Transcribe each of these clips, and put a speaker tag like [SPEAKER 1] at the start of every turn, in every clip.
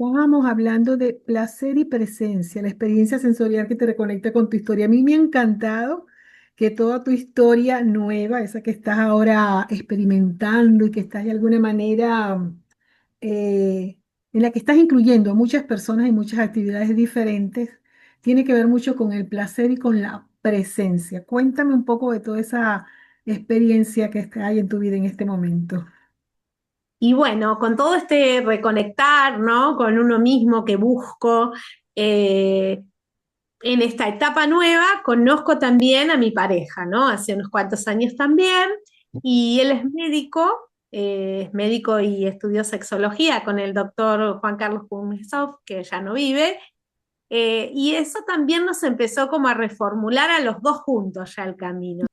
[SPEAKER 1] Estábamos hablando de placer y presencia, la experiencia sensorial que te reconecta con tu historia. A mí me ha encantado que toda tu historia nueva, esa que estás ahora experimentando y que estás de alguna manera eh, en la que estás incluyendo a muchas personas y muchas actividades diferentes, tiene que ver mucho con el placer y con la presencia. Cuéntame un poco de toda esa experiencia que hay en tu vida en este momento.
[SPEAKER 2] Y bueno, con todo este reconectar, ¿no? Con uno mismo que busco, eh, en esta etapa nueva conozco también a mi pareja, ¿no? Hace unos cuantos años también, y él es médico y estudió sexología con el doctor Juan Carlos Kuznetsov, que ya no vive, y eso también nos empezó como a reformular a los dos juntos ya el camino.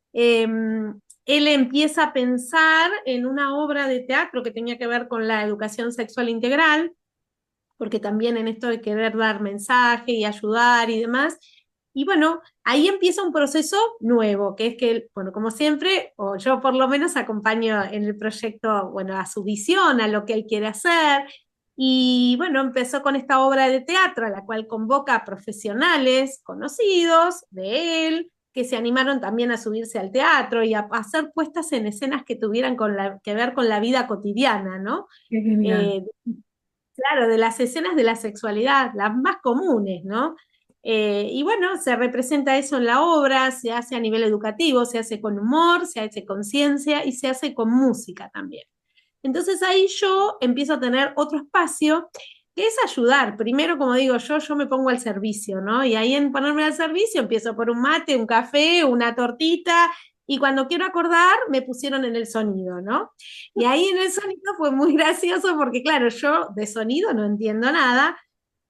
[SPEAKER 2] Él empieza a pensar en una obra de teatro que tenía que ver con la educación sexual integral, porque también en esto de querer dar mensaje y ayudar y demás. Y bueno, ahí empieza un proceso nuevo, que es que, bueno, como siempre, o yo por lo menos acompaño en el proyecto, bueno, a su visión, a lo que él quiere hacer. Y bueno, empezó con esta obra de teatro, a la cual convoca a profesionales conocidos de él, que se animaron también a subirse al teatro y a hacer puestas en escenas que tuvieran que ver con la vida cotidiana, ¿no?
[SPEAKER 1] Qué genial.
[SPEAKER 2] Eh, Claro, de las escenas de la sexualidad, las más comunes, ¿no? Y bueno, se representa eso en la obra, se hace a nivel educativo, se hace con humor, se hace con ciencia y se hace con música también. Entonces ahí yo empiezo a tener otro espacio que es ayudar. Primero, como digo yo me pongo al servicio, ¿no? Y ahí en ponerme al servicio empiezo por un mate, un café, una tortita, y cuando quiero acordar me pusieron en el sonido, ¿no? Y ahí en el sonido fue muy gracioso porque, claro, yo de sonido no entiendo nada.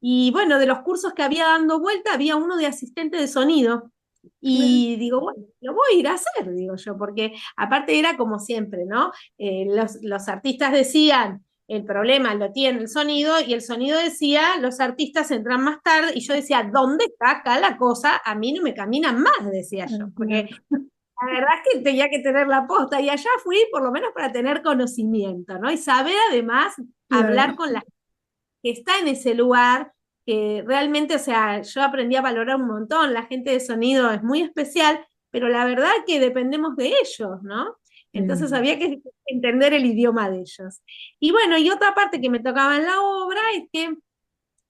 [SPEAKER 2] Y bueno, de los cursos que había dando vuelta, había uno de asistente de sonido.
[SPEAKER 1] Claro.
[SPEAKER 2] Y digo, bueno, lo voy a ir a hacer, digo yo, porque aparte era como siempre, ¿no? Los artistas decían, el problema lo tiene el sonido, y el sonido decía, los artistas entran más tarde, y yo decía, ¿dónde está acá la cosa? A mí no me caminan más, decía yo, porque
[SPEAKER 1] Claro.
[SPEAKER 2] la verdad es que tenía que tener la posta, y allá fui por lo menos para tener conocimiento, ¿no? Y saber además hablar
[SPEAKER 1] Claro.
[SPEAKER 2] con la que está en ese lugar, que realmente, o sea, yo aprendí a valorar un montón, la gente de sonido es muy especial, pero la verdad que dependemos de ellos, ¿no? Entonces
[SPEAKER 1] Sí.
[SPEAKER 2] había que entender el idioma de ellos. Y bueno, y otra parte que me tocaba en la obra es que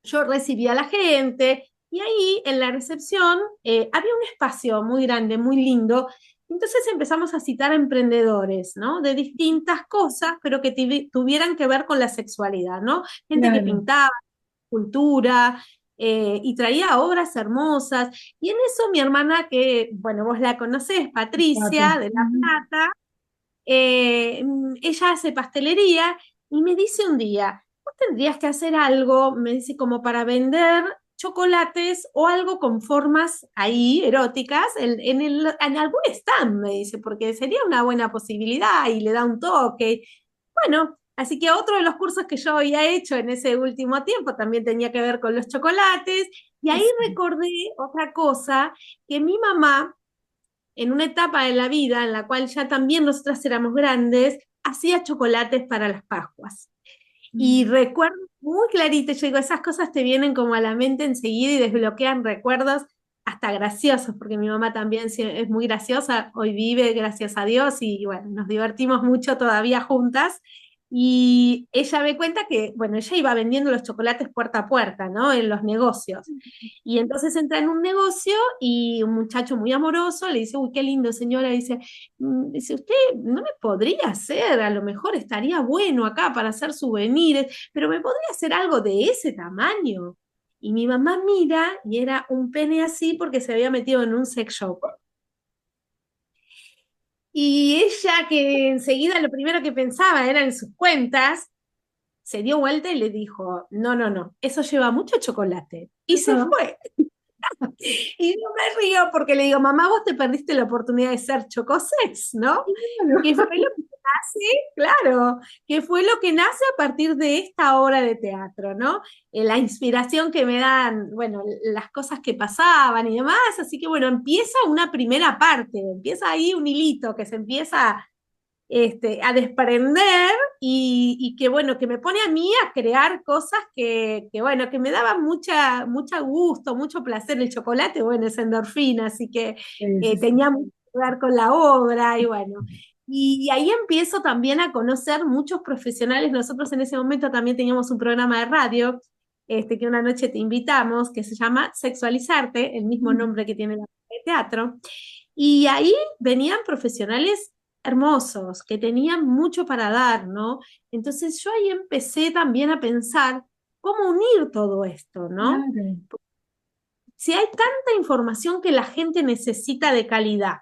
[SPEAKER 2] yo recibía a la gente, y ahí en la recepción había un espacio muy grande, muy lindo. Entonces empezamos a citar a emprendedores, ¿no? De distintas cosas, pero que tuvieran que ver con la sexualidad, ¿no? Gente que
[SPEAKER 1] Claro.
[SPEAKER 2] pintaba, cultura, y traía obras hermosas. Y en eso mi hermana, que, bueno, vos la conocés,
[SPEAKER 1] Pati.
[SPEAKER 2] Patricia, de La
[SPEAKER 1] Ujú.
[SPEAKER 2] Plata, ella hace pastelería y me dice un día, vos tendrías que hacer algo, me dice, como para vender chocolates o algo con formas ahí eróticas en algún stand, me dice, porque sería una buena posibilidad y le da un toque. Bueno, así que otro de los cursos que yo había hecho en ese último tiempo también tenía que ver con los chocolates, y ahí
[SPEAKER 1] Sí.
[SPEAKER 2] recordé otra cosa, que mi mamá, en una etapa de la vida en la cual ya también nosotras éramos grandes, hacía chocolates para las Pascuas. Y
[SPEAKER 1] Mm.
[SPEAKER 2] recuerdo muy clarito, yo digo, esas cosas te vienen como a la mente enseguida y desbloquean recuerdos hasta graciosos, porque mi mamá también es muy graciosa, hoy vive, gracias a Dios, y bueno, nos divertimos mucho todavía juntas. Y ella me cuenta que, bueno, ella iba vendiendo los chocolates puerta a puerta, ¿no? En los negocios. Y entonces entra en un negocio y un muchacho muy amoroso le dice, uy, qué lindo señora, dice, dice, usted no me podría hacer, a lo mejor estaría bueno acá para hacer souvenirs, pero me podría hacer algo de ese tamaño. Y mi mamá mira y era un pene así porque se había metido en un sex shop. Y ella, que enseguida lo primero que pensaba era en sus cuentas, se dio vuelta y le dijo, no, no, no, eso lleva mucho chocolate. Y se
[SPEAKER 1] Ah,
[SPEAKER 2] fue. Y yo me río porque le digo, mamá, vos te perdiste la oportunidad de ser chocosex, ¿no? Que fue
[SPEAKER 1] claro.
[SPEAKER 2] lo que nace, claro, que fue lo que nace a partir de esta obra de teatro, ¿no? La inspiración que me dan, bueno, las cosas que pasaban y demás. Así que bueno, empieza una primera parte, empieza ahí un hilito que se empieza a desprender y que bueno, que me pone a mí a crear cosas bueno, que me daban mucha gusto, mucho placer. El chocolate, bueno, es endorfina, así que
[SPEAKER 1] Sí, sí.
[SPEAKER 2] tenía mucho que ver con la obra y bueno. Y ahí empiezo también a conocer muchos profesionales. Nosotros en ese momento también teníamos un programa de radio, que una noche te invitamos, que se llama Sexualizarte, el mismo
[SPEAKER 1] Mm,
[SPEAKER 2] nombre que tiene la obra de teatro. Y ahí venían profesionales hermosos, que tenían mucho para dar, ¿no? Entonces yo ahí empecé también a pensar cómo unir todo esto, ¿no?
[SPEAKER 1] claro,
[SPEAKER 2] Si hay tanta información que la gente necesita de calidad,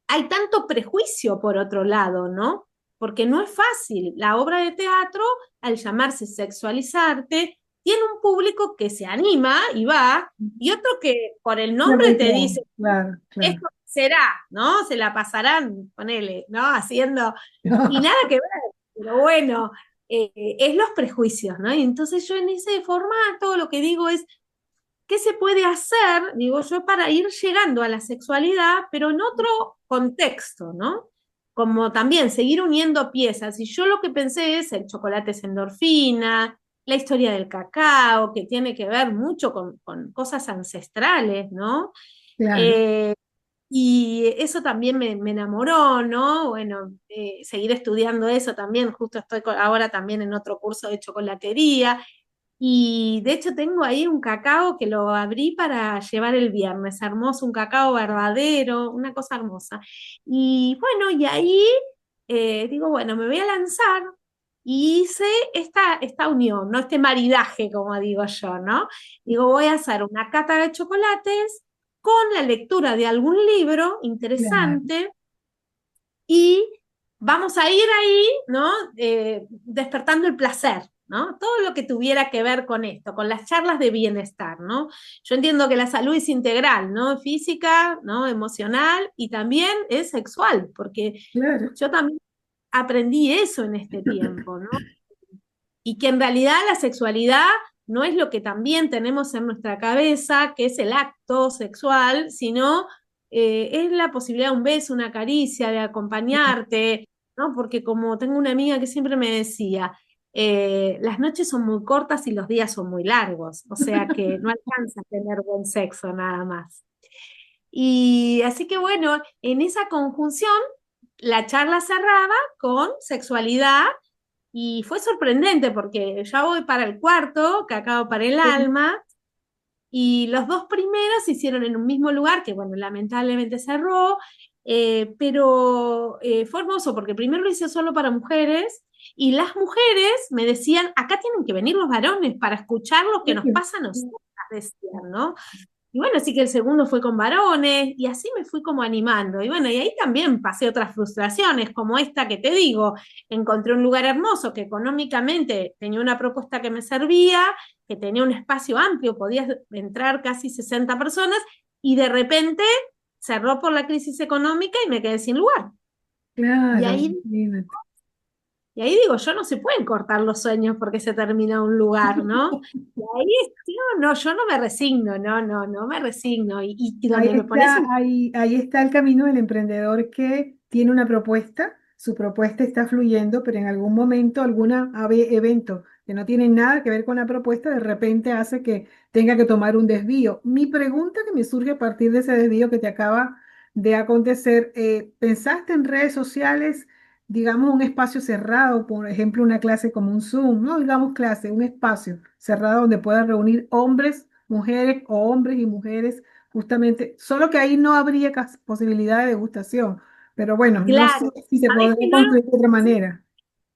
[SPEAKER 2] hay tanto prejuicio por otro lado, ¿no? Porque no es fácil. La obra de teatro, al llamarse Sexualizarte, tiene un público que se anima y va, y otro que por el
[SPEAKER 1] me
[SPEAKER 2] nombre te
[SPEAKER 1] reitero,
[SPEAKER 2] dice,
[SPEAKER 1] claro, claro.
[SPEAKER 2] esto será, ¿no? Se la pasarán, ponele, ¿no? Haciendo, y nada que ver, pero bueno, es los prejuicios, ¿no? Y entonces yo en ese formato lo que digo es, ¿qué se puede hacer, digo yo, para ir llegando a la sexualidad, pero en otro contexto, ¿no? Como también seguir uniendo piezas. Y yo lo que pensé es el chocolate es endorfina, la historia del cacao, que tiene que ver mucho con cosas ancestrales, ¿no?
[SPEAKER 1] Claro,
[SPEAKER 2] Eh, y eso también me enamoró, ¿no? Bueno, seguir estudiando eso también, justo estoy ahora también en otro curso de chocolatería. Y de hecho tengo ahí un cacao que lo abrí para llevar el viernes, hermoso, un cacao verdadero, una cosa hermosa. Y bueno, y ahí digo, bueno, me voy a lanzar y hice esta unión, ¿no? Este maridaje, como digo yo, ¿no? Digo, voy a hacer una cata de chocolates con la lectura de algún libro
[SPEAKER 1] claro.
[SPEAKER 2] interesante y vamos a ir ahí, ¿no? Despertando el placer, ¿no? Todo lo que tuviera que ver con esto, con las charlas de bienestar, ¿no? Yo entiendo que la salud es integral, ¿no? Física, ¿no? Emocional y también es sexual, porque
[SPEAKER 1] Claro,
[SPEAKER 2] yo también aprendí eso en este tiempo, ¿no? Y que en realidad la sexualidad no es lo que también tenemos en nuestra cabeza, que es el acto sexual, sino es la posibilidad de un beso, una caricia, de acompañarte, ¿no? Porque como tengo una amiga que siempre me decía, las noches son muy cortas y los días son muy largos, o sea que no alcanza a tener buen sexo nada más. Y así que bueno, en esa conjunción, la charla cerraba con sexualidad y fue sorprendente porque ya voy para el cuarto, Cacao para el
[SPEAKER 1] sí,
[SPEAKER 2] alma, y los dos primeros se hicieron en un mismo lugar, que bueno, lamentablemente cerró, pero fue hermoso porque primero lo hice solo para mujeres y las mujeres me decían, acá tienen que venir los varones para escuchar lo que nos
[SPEAKER 1] sí,
[SPEAKER 2] pasa a nosotras, decían, ¿no? Y bueno, sí que el segundo fue con varones, y así me fui como animando. Y bueno, y ahí también pasé otras frustraciones, como esta que te digo. Encontré un lugar hermoso que económicamente tenía una propuesta que me servía, que tenía un espacio amplio, podías entrar casi 60 personas, y de repente cerró por la crisis económica y me quedé sin lugar. Y
[SPEAKER 1] claro,
[SPEAKER 2] ahí
[SPEAKER 1] imagínate.
[SPEAKER 2] y ahí digo, yo no se pueden cortar los sueños porque se termina un lugar, ¿no? Y ahí, no, yo no me resigno, no me resigno. Y
[SPEAKER 1] Ahí
[SPEAKER 2] donde me pones
[SPEAKER 1] está,
[SPEAKER 2] en...
[SPEAKER 1] ahí está el camino del emprendedor que tiene una propuesta, su propuesta está fluyendo, pero en algún momento, evento que no tiene nada que ver con la propuesta, de repente hace que tenga que tomar un desvío. Mi pregunta que me surge a partir de ese desvío que te acaba de acontecer, ¿pensaste en redes sociales, digamos, un espacio cerrado, por ejemplo, una clase como un Zoom, no digamos clase, un espacio cerrado donde puedan reunir hombres, mujeres o hombres y mujeres? Justamente, solo que ahí no habría posibilidad de degustación, pero bueno, no sé
[SPEAKER 2] Claro,
[SPEAKER 1] si se
[SPEAKER 2] sabés
[SPEAKER 1] podría
[SPEAKER 2] que no
[SPEAKER 1] construir de otra manera.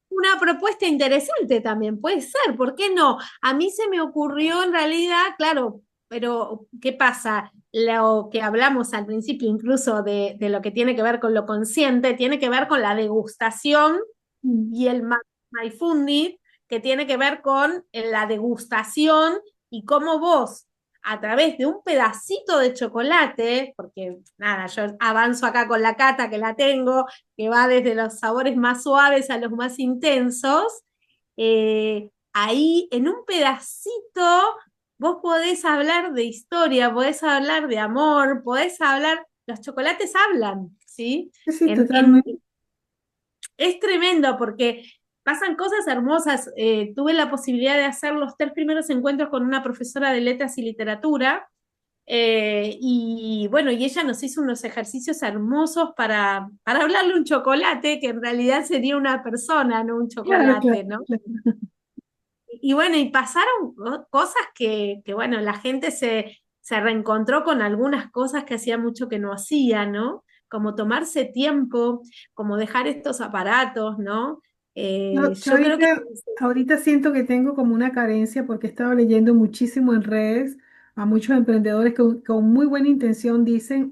[SPEAKER 2] una propuesta interesante también, puede ser, ¿por qué no? A mí se me ocurrió en realidad, claro, pero ¿qué pasa? Lo que hablamos al principio, incluso de lo que tiene que ver con lo consciente, tiene que ver con la degustación
[SPEAKER 1] Mm.
[SPEAKER 2] y el mindfulness, que tiene que ver con la degustación y cómo vos, a través de un pedacito de chocolate, porque nada, yo avanzo acá con la cata que la tengo, que va desde los sabores más suaves a los más intensos, ahí en un pedacito vos podés hablar de historia, podés hablar de amor, podés hablar, los chocolates hablan, ¿sí?
[SPEAKER 1] Sí, sí,
[SPEAKER 2] En
[SPEAKER 1] totalmente.
[SPEAKER 2] es tremendo porque pasan cosas hermosas. Tuve la posibilidad de hacer los 3 primeros encuentros con una profesora de letras y literatura. Y bueno, y ella nos hizo unos ejercicios hermosos para hablarle un chocolate, que en realidad sería una persona, no un
[SPEAKER 1] Claro, claro,
[SPEAKER 2] chocolate, ¿no?
[SPEAKER 1] claro.
[SPEAKER 2] Y bueno, y pasaron cosas que bueno, la gente se reencontró con algunas cosas que hacía mucho que no hacía, ¿no? Como tomarse tiempo, como dejar estos aparatos, ¿no?
[SPEAKER 1] Yo
[SPEAKER 2] Yo creo que
[SPEAKER 1] ahorita siento que tengo como una carencia porque he estado leyendo muchísimo en redes a muchos emprendedores que con muy buena intención dicen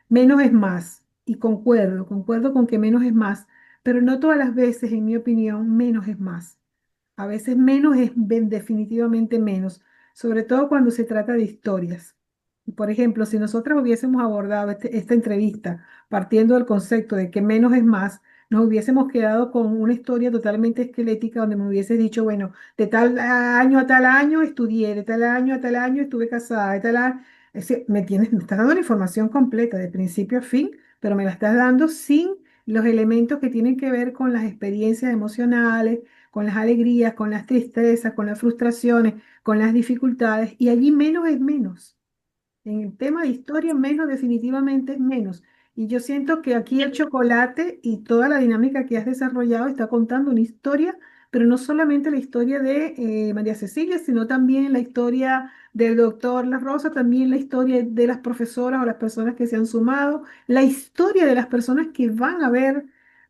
[SPEAKER 1] menos es más. Y concuerdo con que menos es más, pero no todas las veces, en mi opinión, menos es más. A veces menos es definitivamente menos, sobre todo cuando se trata de historias. Por ejemplo, si nosotros hubiésemos abordado esta entrevista partiendo del concepto de que menos es más, nos hubiésemos quedado con una historia totalmente esquelética donde me hubiese dicho, bueno, de tal año a tal año estudié, de tal año a tal año estuve casada, de tal año... me estás dando la información completa de principio a fin, pero me la estás dando sin los elementos que tienen que ver con las experiencias emocionales, con las alegrías, con las tristezas, con las frustraciones, con las dificultades, y allí menos es menos. En el tema de historia, menos definitivamente es menos. Y yo siento que aquí el chocolate y toda la dinámica que has desarrollado está contando una historia, pero no solamente la historia de María Cecilia, sino también la historia del doctor La Rosa, también la historia de las profesoras o las personas que se han sumado, la historia de las personas que van a ver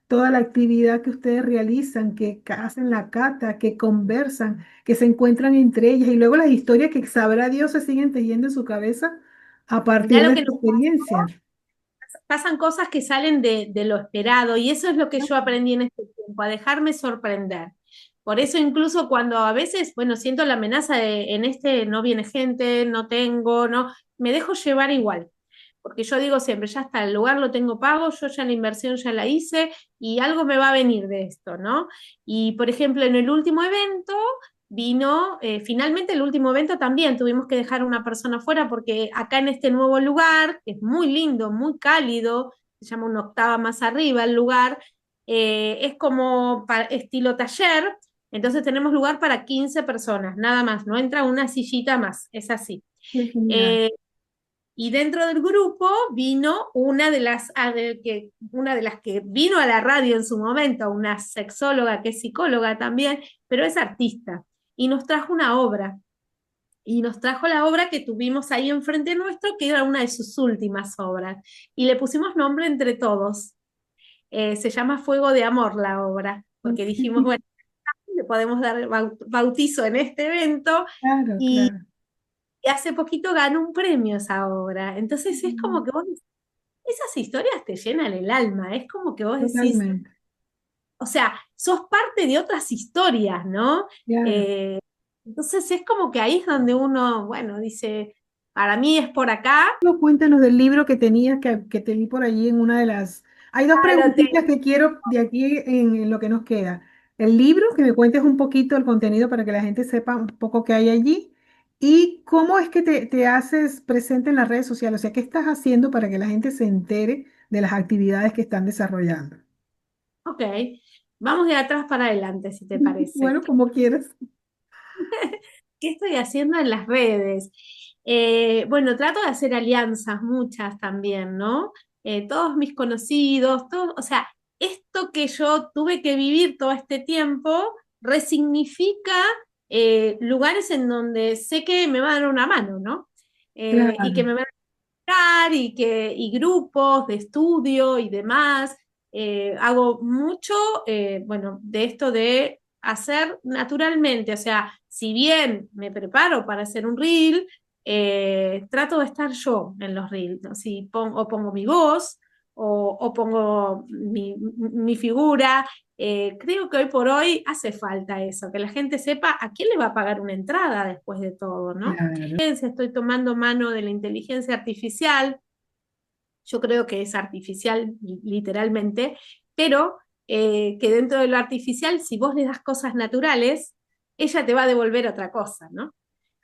[SPEAKER 1] toda la actividad que ustedes realizan, que hacen la cata, que conversan, que se encuentran entre ellas, y luego las historias que sabrá Dios se siguen tejiendo en su cabeza a
[SPEAKER 2] mirá
[SPEAKER 1] partir
[SPEAKER 2] lo
[SPEAKER 1] de
[SPEAKER 2] que
[SPEAKER 1] su
[SPEAKER 2] nos
[SPEAKER 1] experiencia.
[SPEAKER 2] pasan cosas que salen de lo esperado y eso es lo que yo aprendí en este tiempo, a dejarme sorprender. Por eso incluso cuando a veces, bueno, siento la amenaza de en este no viene gente, no tengo, no, me dejo llevar igual. Porque yo digo siempre, ya está, el lugar lo tengo pago, yo ya la inversión ya la hice y algo me va a venir de esto, ¿no? Y por ejemplo, en el último evento vino, finalmente el último evento también tuvimos que dejar a una persona fuera porque acá en este nuevo lugar, que es muy lindo, muy cálido, se llama una octava más arriba el lugar, es como estilo taller, entonces tenemos lugar para 15 personas, nada más, no entra una sillita más, es así.
[SPEAKER 1] Qué genial.
[SPEAKER 2] Eh, y dentro del grupo vino una de las que vino a la radio en su momento, una sexóloga que es psicóloga también, pero es artista, y nos trajo una obra. Y nos trajo la obra que tuvimos ahí enfrente nuestro, que era una de sus últimas obras. Y le pusimos nombre entre todos. Se llama Fuego de Amor la obra, porque dijimos, bueno, le podemos dar bautizo en este evento.
[SPEAKER 1] Claro,
[SPEAKER 2] Y
[SPEAKER 1] claro.
[SPEAKER 2] y hace poquito ganó un premio esa obra. Entonces es como que vos, esas historias te llenan el alma, es como que vos decís,
[SPEAKER 1] Totalmente.
[SPEAKER 2] o sea, sos parte de otras historias, ¿no?
[SPEAKER 1] Claro.
[SPEAKER 2] Eh, entonces es como que ahí es donde uno, bueno, dice, para mí es por acá.
[SPEAKER 1] Cuéntanos del libro que tenías, que te vi por allí en una de las... Hay dos
[SPEAKER 2] Ah, lo
[SPEAKER 1] preguntitas
[SPEAKER 2] tengo.
[SPEAKER 1] que quiero de aquí en lo que nos queda. El libro, que me cuentes un poquito el contenido para que la gente sepa un poco qué hay allí. Y cómo es que te haces presente en las redes sociales. O sea, ¿qué estás haciendo para que la gente se entere de las actividades que están desarrollando?
[SPEAKER 2] Ok, vamos de atrás para adelante, si te parece.
[SPEAKER 1] Bueno, como quieras.
[SPEAKER 2] ¿Qué estoy haciendo en las redes? Bueno, trato de hacer alianzas, muchas también, ¿no? Todos mis conocidos, todo, o sea, esto que yo tuve que vivir todo este tiempo resignifica lugares en donde sé que me va a dar una mano, ¿no? Y que
[SPEAKER 1] Claro.
[SPEAKER 2] me van a dar y grupos de estudio y demás. Hago mucho, bueno, de esto de hacer naturalmente, o sea, si bien me preparo para hacer un reel, trato de estar yo en los reels, ¿no? Si pongo, o pongo mi voz o pongo mi figura. Creo que hoy por hoy hace falta eso, que la gente sepa a quién le va a pagar una entrada después de todo, ¿no?
[SPEAKER 1] Claro.
[SPEAKER 2] Estoy tomando mano de la inteligencia artificial, yo creo que es artificial literalmente, pero que dentro de lo artificial, si vos le das cosas naturales, ella te va a devolver otra cosa, ¿no?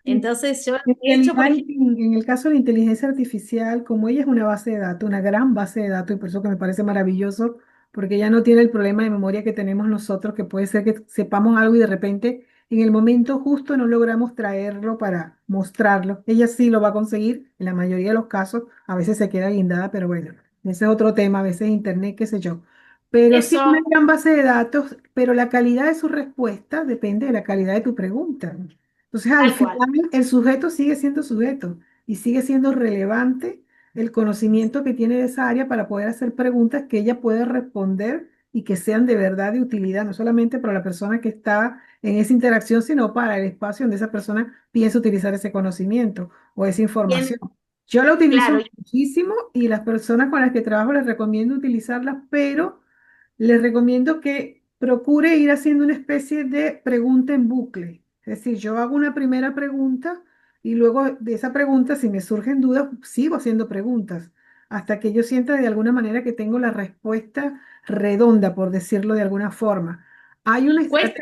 [SPEAKER 1] Sí.
[SPEAKER 2] Entonces yo
[SPEAKER 1] En
[SPEAKER 2] he hecho, por
[SPEAKER 1] realidad,
[SPEAKER 2] ejemplo,
[SPEAKER 1] en el caso de la inteligencia artificial, como ella es una base de datos, una gran base de datos, y por eso que me parece maravilloso porque ella no tiene el problema de memoria que tenemos nosotros, que puede ser que sepamos algo y de repente en el momento justo no logramos traerlo para mostrarlo. Ella sí lo va a conseguir en la mayoría de los casos, a veces se queda guindada, pero bueno, ese es otro tema, a veces internet, qué sé yo. Pero sí una
[SPEAKER 2] Eso,
[SPEAKER 1] gran base de datos, pero la calidad de su respuesta depende de la calidad de tu pregunta. Entonces, al
[SPEAKER 2] tal cual.
[SPEAKER 1] final, el sujeto sigue siendo sujeto y sigue siendo relevante el conocimiento que tiene de esa área para poder hacer preguntas que ella pueda responder y que sean de verdad de utilidad, no solamente para la persona que está en esa interacción, sino para el espacio donde esa persona piensa utilizar ese conocimiento o esa
[SPEAKER 2] Bien,
[SPEAKER 1] información. Yo la
[SPEAKER 2] claro,
[SPEAKER 1] utilizo muchísimo y las personas con las que trabajo les recomiendo utilizarlas, pero les recomiendo que procure ir haciendo una especie de pregunta en bucle. Es decir, yo hago una primera pregunta y luego de esa pregunta, si me surgen dudas, sigo haciendo preguntas hasta que yo sienta de alguna manera que tengo la respuesta redonda, por decirlo de alguna forma.
[SPEAKER 2] y cuesta.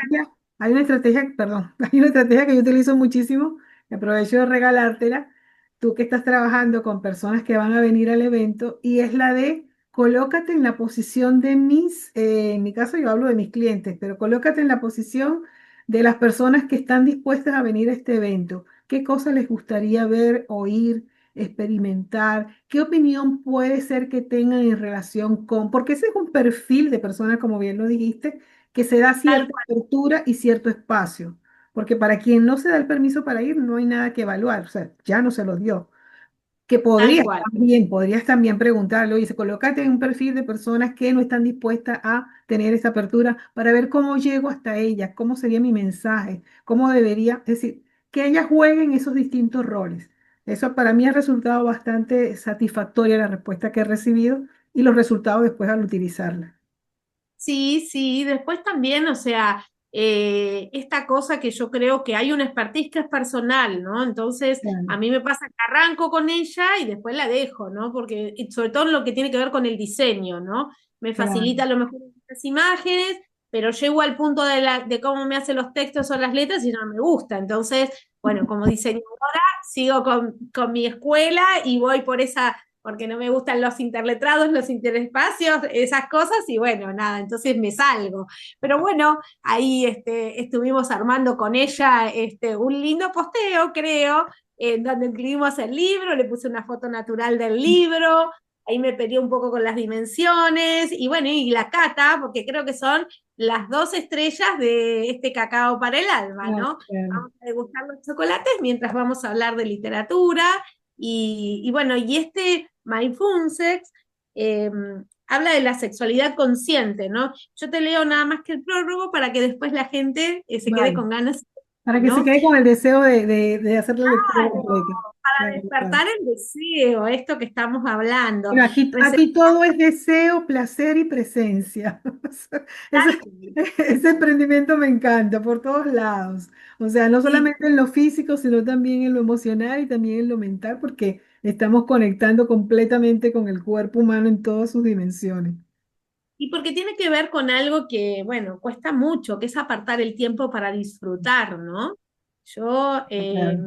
[SPEAKER 1] Hay una estrategia, perdón, hay una estrategia que yo utilizo muchísimo, y aprovecho de regalártela, tú que estás trabajando con personas que van a venir al evento, y es la de colócate en la posición de en mi caso yo hablo de mis clientes, pero colócate en la posición de las personas que están dispuestas a venir a este evento. ¿Qué cosas les gustaría ver, oír, experimentar? ¿Qué opinión puede ser que tengan en relación con? Porque ese es un perfil de persona, como bien lo dijiste, que se da
[SPEAKER 2] Tal
[SPEAKER 1] cierta
[SPEAKER 2] cual,
[SPEAKER 1] apertura y cierto espacio. Porque para quien no se da el permiso para ir, no hay nada que evaluar, o sea, ya no se lo dio. Que
[SPEAKER 2] tal cual.
[SPEAKER 1] podrías también preguntarle, oye, colócate en un perfil de personas que no están dispuestas a tener esa apertura para ver cómo llego hasta ellas, cómo sería mi mensaje, cómo debería, es decir, que ellas jueguen esos distintos roles. Eso para mí ha resultado bastante satisfactoria la respuesta que he recibido y los resultados después al utilizarla.
[SPEAKER 2] Sí, sí, después también, o sea, esta cosa que yo creo que hay una expertise que es personal, ¿no? Entonces,
[SPEAKER 1] Claro,
[SPEAKER 2] a mí me pasa que arranco con ella y después la dejo, ¿no? Porque, y sobre todo en lo que tiene que ver con el diseño, ¿no? Me
[SPEAKER 1] claro,
[SPEAKER 2] facilita a lo mejor las imágenes, pero llego al punto de cómo me hace los textos o las letras y no me gusta. Entonces, bueno, como diseñadora, sigo con mi escuela y voy por esa porque no me gustan los interletrados, los interespacios, esas cosas, y bueno, nada, entonces me salgo. Pero bueno, ahí estuvimos armando con ella un lindo posteo, creo, en donde incluimos el libro, le puse una foto natural del libro, ahí me peleé un poco con las dimensiones, y bueno, y la cata, porque creo que son las dos estrellas de este cacao para el alma,
[SPEAKER 1] claro,
[SPEAKER 2] ¿no?
[SPEAKER 1] claro.
[SPEAKER 2] Vamos a degustar los chocolates mientras vamos a hablar de literatura, y bueno, y Mindfulness eh, habla de la sexualidad consciente, ¿no? Yo te leo nada más que el prólogo para que después la gente se quede
[SPEAKER 1] Vale.
[SPEAKER 2] con ganas,
[SPEAKER 1] Para que se
[SPEAKER 2] ¿no?
[SPEAKER 1] quede con el deseo de hacer la lectura
[SPEAKER 2] Claro,
[SPEAKER 1] completa.
[SPEAKER 2] para
[SPEAKER 1] Claro, claro.
[SPEAKER 2] despertar el deseo, esto que estamos hablando.
[SPEAKER 1] Bueno,
[SPEAKER 2] Rece-
[SPEAKER 1] aquí todo es deseo, placer y presencia. Ese,
[SPEAKER 2] Tal
[SPEAKER 1] ese emprendimiento me encanta por todos lados. O sea, no
[SPEAKER 2] Sí,
[SPEAKER 1] solamente en lo físico, sino también en lo emocional y también en lo mental, porque estamos conectando completamente con el cuerpo humano en todas sus dimensiones.
[SPEAKER 2] y porque tiene que ver con algo que, bueno, cuesta mucho, que es apartar el tiempo para disfrutar, ¿no? Yo
[SPEAKER 1] Claro,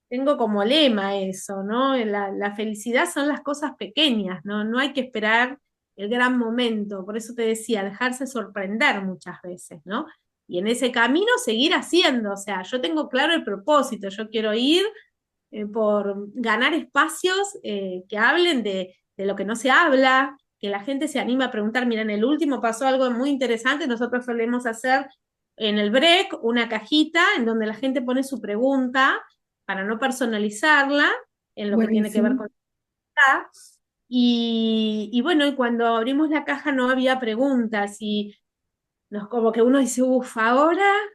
[SPEAKER 2] tengo como lema eso, ¿no? La felicidad son las cosas pequeñas, ¿no? No hay que esperar el gran momento. Por eso te decía, dejarse sorprender muchas veces, ¿no? Y en ese camino seguir haciendo. O sea, yo tengo claro el propósito. Yo quiero ir por ganar espacios que hablen de lo que no se habla, que la gente se anime a preguntar. Mira, en el último pasó algo muy interesante. Nosotros solemos hacer en el break una cajita en donde la gente pone su pregunta para no personalizarla en lo que tiene que ver
[SPEAKER 1] buenísimo.
[SPEAKER 2] con la edad. Y bueno, y cuando abrimos la caja no había preguntas y nos como que uno dice, uff, ahora